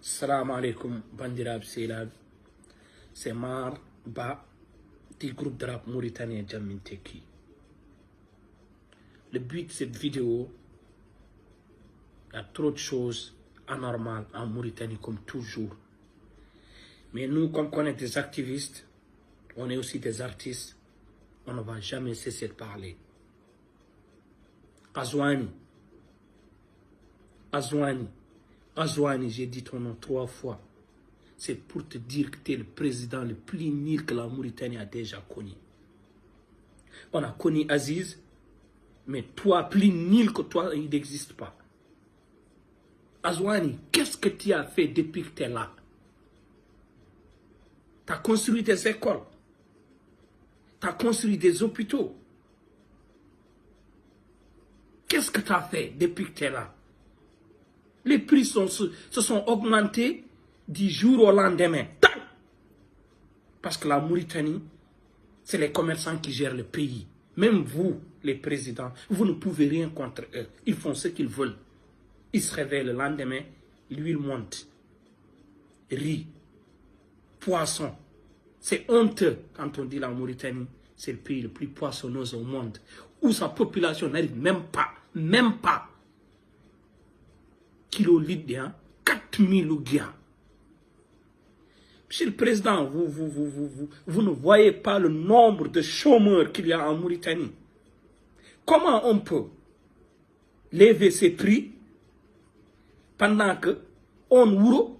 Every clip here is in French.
Salam alaikum, Bandirab Seilab. C'est Mar Ba du groupe de rap mauritanien Jamin Teki. Le but de cette vidéo, il y a trop de choses anormales en Mauritanie comme toujours. Mais nous, comme on est des activistes, on est aussi des artistes, on ne va jamais cesser de parler. Azouani, j'ai dit ton nom 3 fois. C'est pour te dire que tu es le président le plus nul que la Mauritanie a déjà connu. On a connu Aziz, mais toi, plus nul que toi, il n'existe pas. Azouani, qu'est-ce que tu as fait depuis que tu es là? Tu as construit des écoles. Tu as construit des hôpitaux. Qu'est-ce que tu as fait depuis que tu es là? Les prix se sont augmentés du jour au lendemain. Parce que la Mauritanie, c'est les commerçants qui gèrent le pays. Même vous, les présidents, vous ne pouvez rien contre eux. Ils font ce qu'ils veulent. Ils se réveillent le lendemain, l'huile monte. Riz, poisson. C'est honteux quand on dit la Mauritanie, c'est le pays le plus poissonneux au monde. Où sa population n'arrive même pas. Kilolitre, 4000 ouguias. Monsieur le Président, vous ne voyez pas le nombre de chômeurs qu'il y a en Mauritanie. Comment on peut lever ces prix pendant que on ouro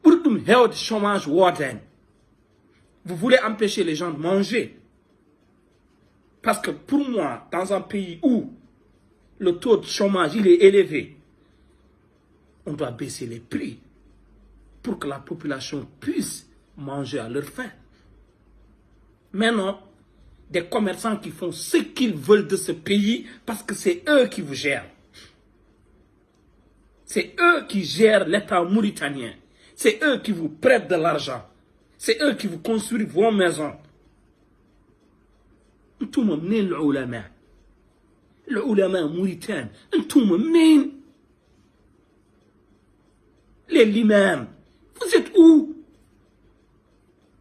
pour le chômage warden? Vous voulez empêcher les gens de manger. Parce que pour moi, dans un pays où le taux de chômage il est élevé, on doit baisser les prix pour que la population puisse manger à leur faim. Maintenant, des commerçants qui font ce qu'ils veulent de ce pays parce que c'est eux qui vous gèrent. C'est eux qui gèrent l'État mauritanien. C'est eux qui vous prêtent de l'argent. C'est eux qui vous construisent vos maisons. Entoum منين العلماء موريتان انتم منين l'imam vous êtes où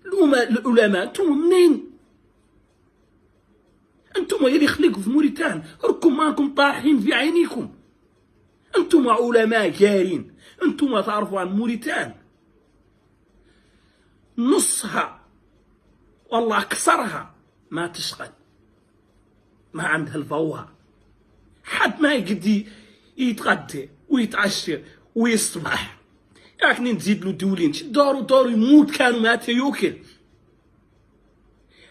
العلماء انتم منين انتم اللي خلقوا في موريتان راكم ماكم طايحين في عينيكم انتم علماء جارين انتم تعرفوا عن موريتان نصها والله اكثرها ما تشغل ما عندها الفوها حد ما يقدر يتغدى ويتعشى ويصبح لكن نزيد له دولين دارو يموت كانوا مات يوكل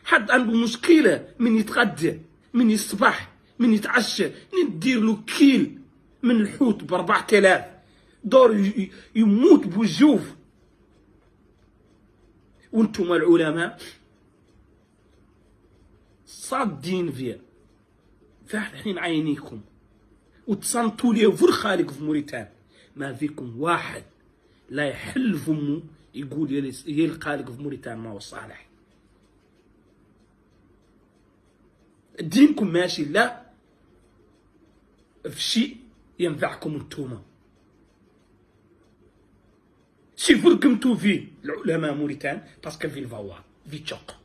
حد عنده مشكلة من يتغدى من يصبح من يتعشى ندير له كيل من الحوت ب4000 دار يموت بوجوف وانتم العلماء صادين فيها فاحين عينيكم وتصنتوا لي فور خالق في موريتان ما فيكم واحد لا يحل فمه يقول يا الخالق في موريتان ما هو صالح. دينكم ماشي لا في شيء ينفعكم انتوما. شي فرقمتوا فيه العلماء موريتان باسكو في الفوا في تشوق.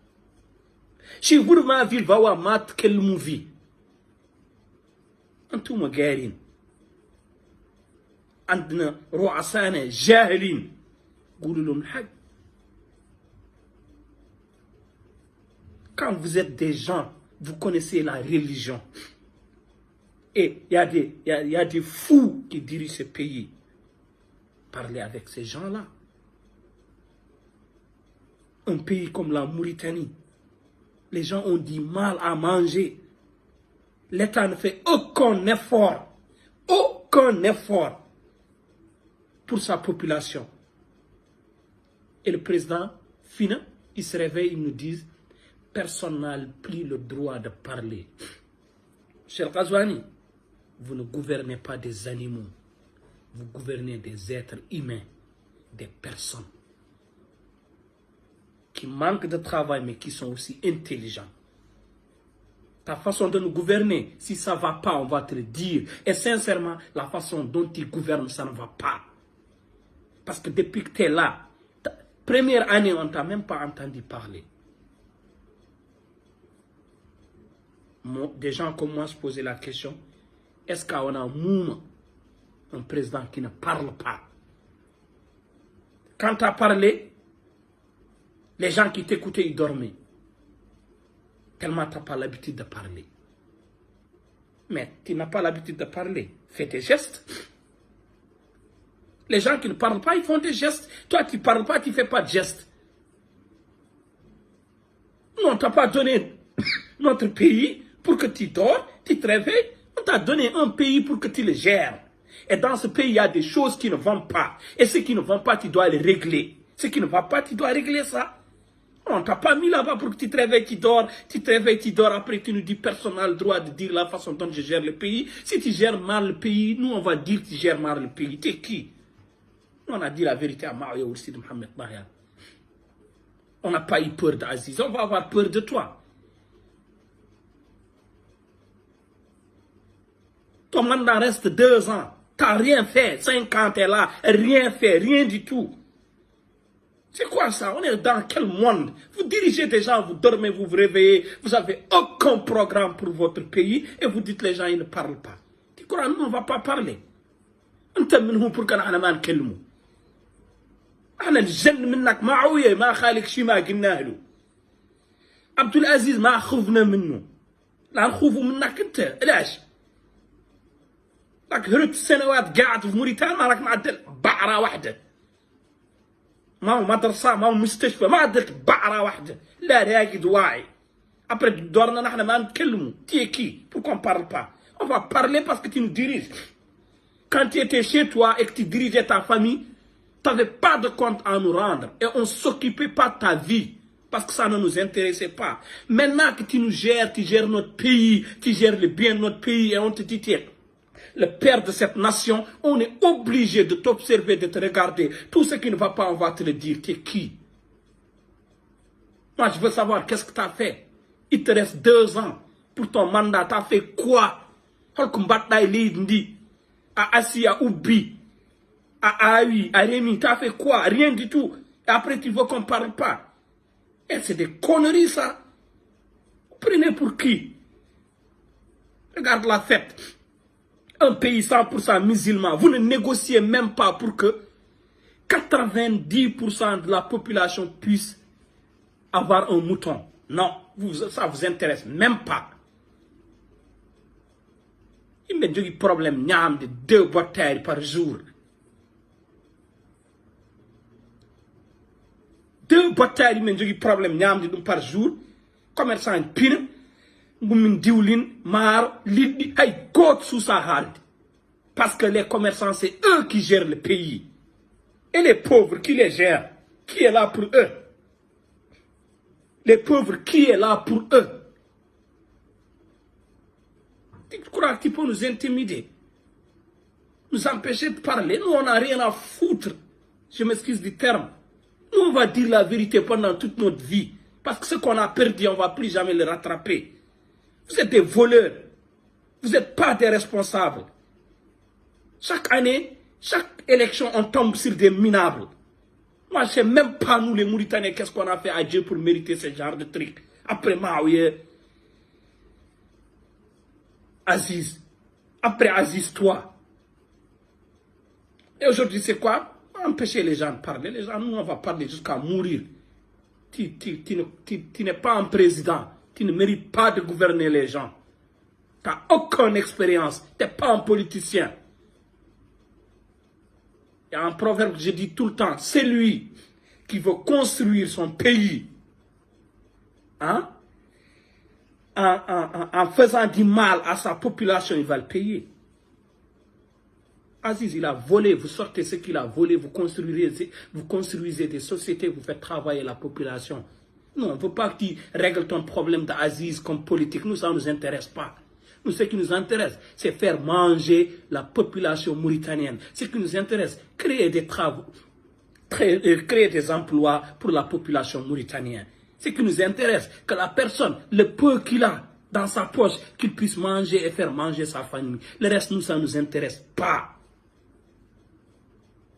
شي فور ما في الفوا ما تكلموا فيه. انتوما قارين. عندنا رؤسانا جاهلين قولوا لهم الحق. Quand vous êtes des gens, vous connaissez la religion. Et il y a des fous qui dirigent ce pays. Parlez avec ces gens-là. Un pays comme la Mauritanie, les gens ont du mal à manger. L'État ne fait aucun effort pour sa population. Et le président, il se réveille, il nous dit, personne n'a plus le droit de parler. Cher Ghazouani, vous ne gouvernez pas des animaux, vous gouvernez des êtres humains, des personnes qui manquent de travail mais qui sont aussi intelligents. Ta façon de nous gouverner, si ça ne va pas, on va te le dire. Et sincèrement, la façon dont ils gouvernent, ça ne va pas. Parce que depuis que tu es là, première année, on ne t'a même pas entendu parler. Des gens comme moi se posaient la question, est-ce qu'on a un président qui ne parle pas? Quand tu as parlé, les gens qui t'écoutaient, ils dormaient. Tellement tu n'as pas l'habitude de parler. Mais tu n'as pas l'habitude de parler. Fais tes gestes. Les gens qui ne parlent pas, ils font des gestes. Toi, tu ne parles pas, tu ne fais pas de gestes. Nous, on ne t'a pas donné notre pays pour que tu dors, tu te réveilles. On t'a donné un pays pour que tu le gères. Et dans ce pays, il y a des choses qui ne vont pas. Et ce qui ne vont pas, tu dois les régler. Ce qui ne va pas, tu dois régler ça. On ne t'a pas mis là-bas pour que tu te réveilles, tu dors. Tu te réveilles, tu dors. Après, tu nous dis personne n'a le droit de dire la façon dont je gère le pays. Si tu gères mal le pays, nous, on va dire que tu gères mal le pays. T'es qui? On a dit la vérité à Maouya aussi de Mohamed Nahyan. On n'a pas eu peur d'Aziz. On va avoir peur de toi. Ton mandat reste 2 ans. Tu n'as rien fait. 5 ans, tu es là. Rien fait. Rien du tout. C'est quoi ça? On est dans quel monde? Vous dirigez des gens, vous dormez, vous vous réveillez. Vous n'avez aucun programme pour votre pays. Et vous dites les gens, ils ne parlent pas. Tu crois, nous, on ne va pas parler. On te met pour qu'on ait un أنا الجن منك معوية ما خالك شي ما قلنا له عبد العزيز ما خفنا منه لا نخوفوا منك أنت علاش راك هربت السنوات قاعد في موريتانيا راك ما عدل بعرة واحدة ما هو مدرسة ما هو مستشفى ما عدلت بعرة واحدة لا راقد واعي après دورنا نحن ما نتكلموا تي كي pourquoi on parle pas on va parler parce que tu nous diriges quand tu étais chez toi et que tu dirigeais ta famille tu n'avais pas de compte à nous rendre et on ne s'occupait pas de ta vie parce que ça ne nous intéressait pas. Maintenant que tu nous gères, tu gères notre pays, tu gères le bien de notre pays et on te dit, tu es le père de cette nation, on est obligé de t'observer, de te regarder. Tout ce qui ne va pas, on va te le dire. Tu es qui? Moi, je veux savoir qu'est-ce que tu as fait. Il te reste 2 ans pour ton mandat. Tu as fait quoi? À Assis, à Oubi. À Aïe, à Rémi, tu as fait quoi? Rien du tout. Et après, tu veux qu'on ne parle pas. Et c'est des conneries, ça. Vous prenez pour qui? Regarde la fête. Un pays 100% musulman. Vous ne négociez même pas pour que 90% de la population puisse avoir un mouton. Non, ça ne vous intéresse même pas. Il me dit qu'il y a un problème de 2 batailles par jour. 2 batailles, il y a un problème par jour. Commerçant en pine, moumin diwlin, mar, lidi, hay goat sous sa halde. Parce que les commerçants, c'est eux qui gèrent le pays. Et les pauvres, qui les gèrent? Qui est là pour eux? Les pauvres, qui est là pour eux? Tu crois que tu peux nous intimider? Nous empêcher de parler? Nous, on n'a rien à foutre. Je m'excuse du terme. Nous, on va dire la vérité pendant toute notre vie. Parce que ce qu'on a perdu, on ne va plus jamais le rattraper. Vous êtes des voleurs. Vous n'êtes pas des responsables. Chaque année, chaque élection, on tombe sur des minables. Moi, je ne sais même pas, nous, les Mauritaniens, qu'est-ce qu'on a fait à Dieu pour mériter ce genre de truc. Après Maouye, Aziz. Après Aziz, toi. Et aujourd'hui, c'est quoi? Empêcher les gens de parler. Les gens, nous, on va parler jusqu'à mourir. Tu n'es pas un président. Tu ne mérites pas de gouverner les gens. Tu n'as aucune expérience. Tu n'es pas un politicien. Il y a un proverbe que je dis tout le temps. C'est lui qui veut construire son pays hein, en faisant du mal à sa population, il va le payer. Aziz, il a volé, vous sortez ce qu'il a volé, vous construisez des sociétés, vous faites travailler la population. Non, on ne veut pas que tu règles ton problème d'Aziz comme politique. Nous, ça ne nous intéresse pas. Nous, ce qui nous intéresse, c'est faire manger la population mauritanienne. Ce qui nous intéresse, créer des travaux, créer des emplois pour la population mauritanienne. Ce qui nous intéresse, que la personne, le peu qu'il a dans sa poche, qu'il puisse manger et faire manger sa famille. Le reste, nous, ça ne nous intéresse pas.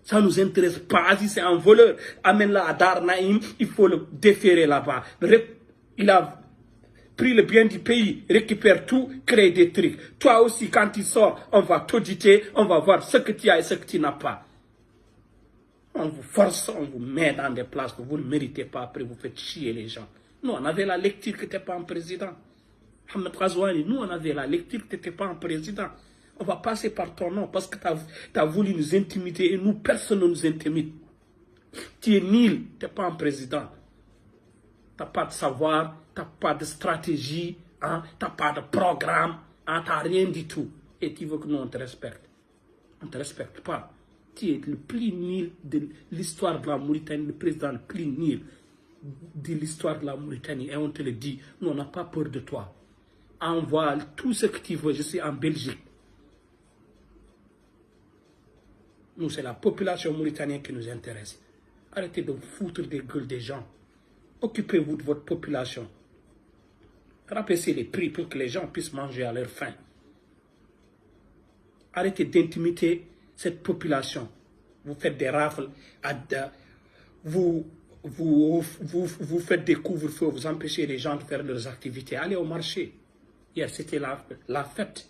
Ça ne nous intéresse pas. Si c'est un voleur, amène-la à Dar Naïm, il faut le déférer là-bas. Il a pris le bien du pays, récupère tout, crée des trucs. Toi aussi, quand tu sors, on va t'auditer, on va voir ce que tu as et ce que tu n'as pas. On vous force, on vous met dans des places que vous ne méritez pas, après vous faites chier les gens. Nous, on avait la lecture que tu n'étais pas un président. Mohamed Ghazouani, nous, on avait la lecture que tu n'étais pas un président. On va passer par ton nom parce que tu as voulu nous intimider et nous, personne ne nous intimide. Tu es nul, tu n'es pas un président. Tu n'as pas de savoir, tu n'as pas de stratégie, hein, tu n'as pas de programme, hein, tu n'as rien du tout. Et tu veux que nous, on te respecte. On ne te respecte pas. Tu es le plus nul de l'histoire de la Mauritanie, le président le plus nul de l'histoire de la Mauritanie. Et on te le dit, nous, on n'a pas peur de toi. Envoie tout ce que tu veux, je suis en Belgique. Nous, c'est la population mauritanienne qui nous intéresse. Arrêtez de foutre des gueules des gens. Occupez-vous de votre population. Rabaissez les prix pour que les gens puissent manger à leur faim. Arrêtez d'intimider cette population. Vous faites des rafles, vous faites des couvre-feux, vous empêchez les gens de faire leurs activités. Allez au marché. Hier, c'était la fête.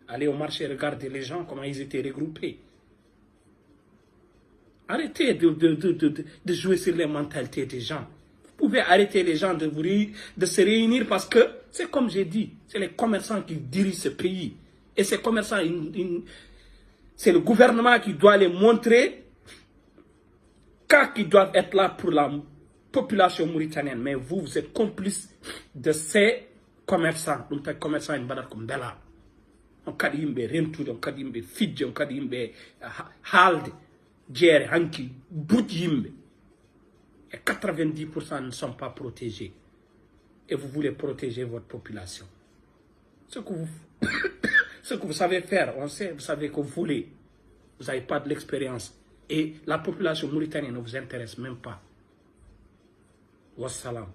Allez au marché, regardez les gens, comment ils étaient regroupés. Arrêtez de jouer sur les mentalités des gens. Vous pouvez arrêter les gens de se réunir parce que, c'est comme j'ai dit, c'est les commerçants qui dirigent ce pays. Et ces commerçants, c'est le gouvernement qui doit les montrer qu'ils doivent être là pour la population mauritanienne. Mais vous êtes complice de ces commerçants. Donc, les commerçants, ils sont comme Bella. On a dit Rentoud, on a dit Fidji, on a dit Halde, Djer, Hanki, Boudjimbe. Et 90% ne sont pas protégés. Et vous voulez protéger votre population. Ce que vous savez faire, on sait, vous savez que vous voulez. Vous n'avez pas de l'expérience. Et la population mauritanienne ne vous intéresse même pas. Wassalam.